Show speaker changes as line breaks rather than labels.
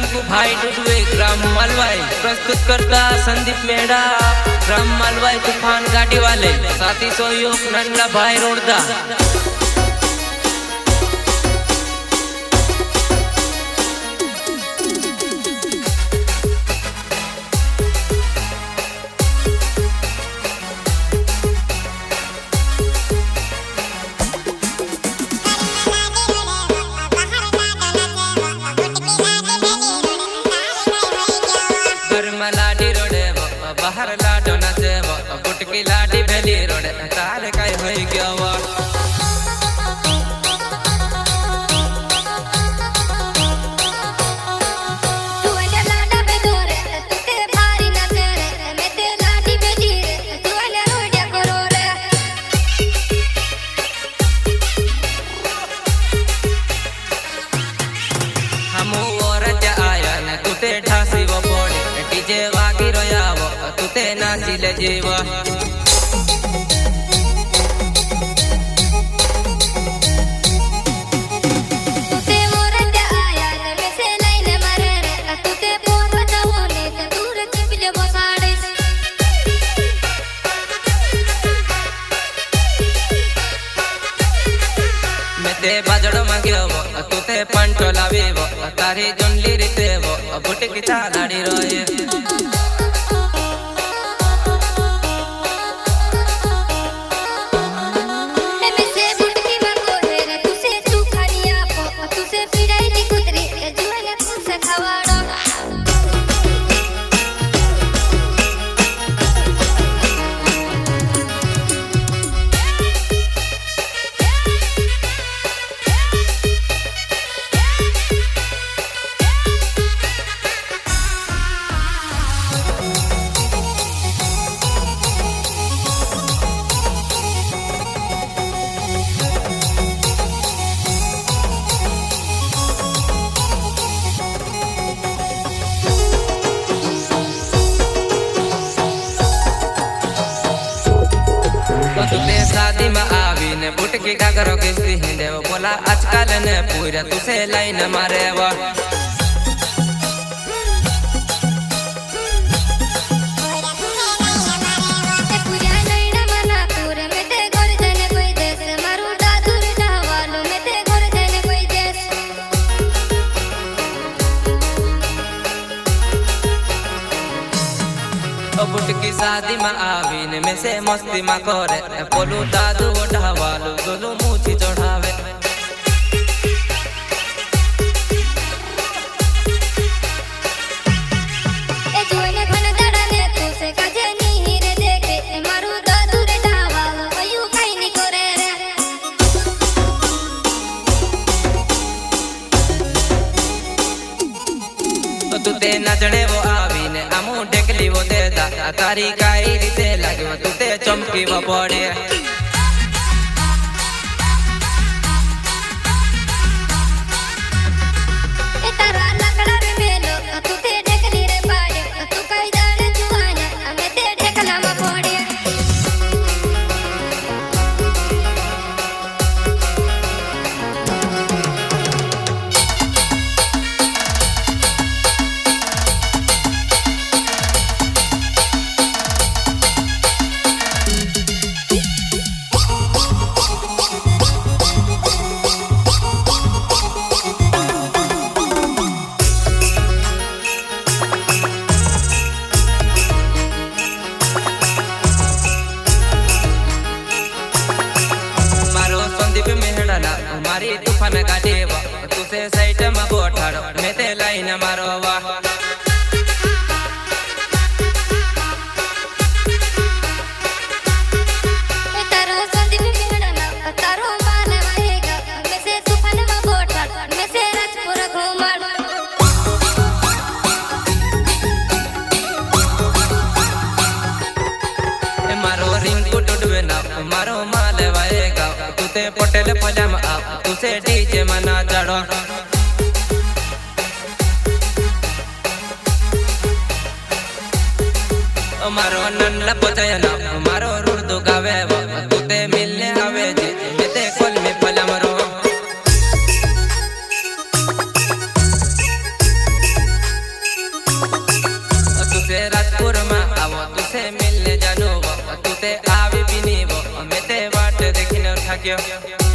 रिंकू भाई डुडवे ग्राम मालवाई प्रस्तुत करता संदीप मेहड़ा ग्राम मालवाई तूफान गाड़ी वाले साथी सहयोग नंदा भाई रोडदा। लाडी रोडे बाहर लाडो नाचे गुटकी लाडी भेली रोडे तारे काय होई गया नाचिले जीवा बाजड़ो मांग्यो तुते पंटो लावेवो तारी जुंडली रीतेवो बुटकी चालाड़ी रोए शादी में आवी ने बुटकी का करो किसी हिंदे वो बोला आजकल ने पूरा तुसे लाइन मारे वो बुटकी शादी में आवी ने में से मस्ती में करे पोलू दादू उठावालू गोलू मूछी चढ़ावे तुते नचने वो आवी ने अमू ढेकली वो दे दा तारी काई रीते लगे वो तुते चमकी वो पड़े मारी तूफान गाड़ी तुसे साइड में बोठाड़ो मैं ते लाइन मारो वा मारो रिंकू डुडवे ना मारो माल वाएगा तुते पटेल पजामा तुसे डीजे मना चढ़ो मारो नन्ना पोचयना मारो रुर्दू गावे तुते मिलने आवे जी मेते कोल में पलमरो थैंक यू।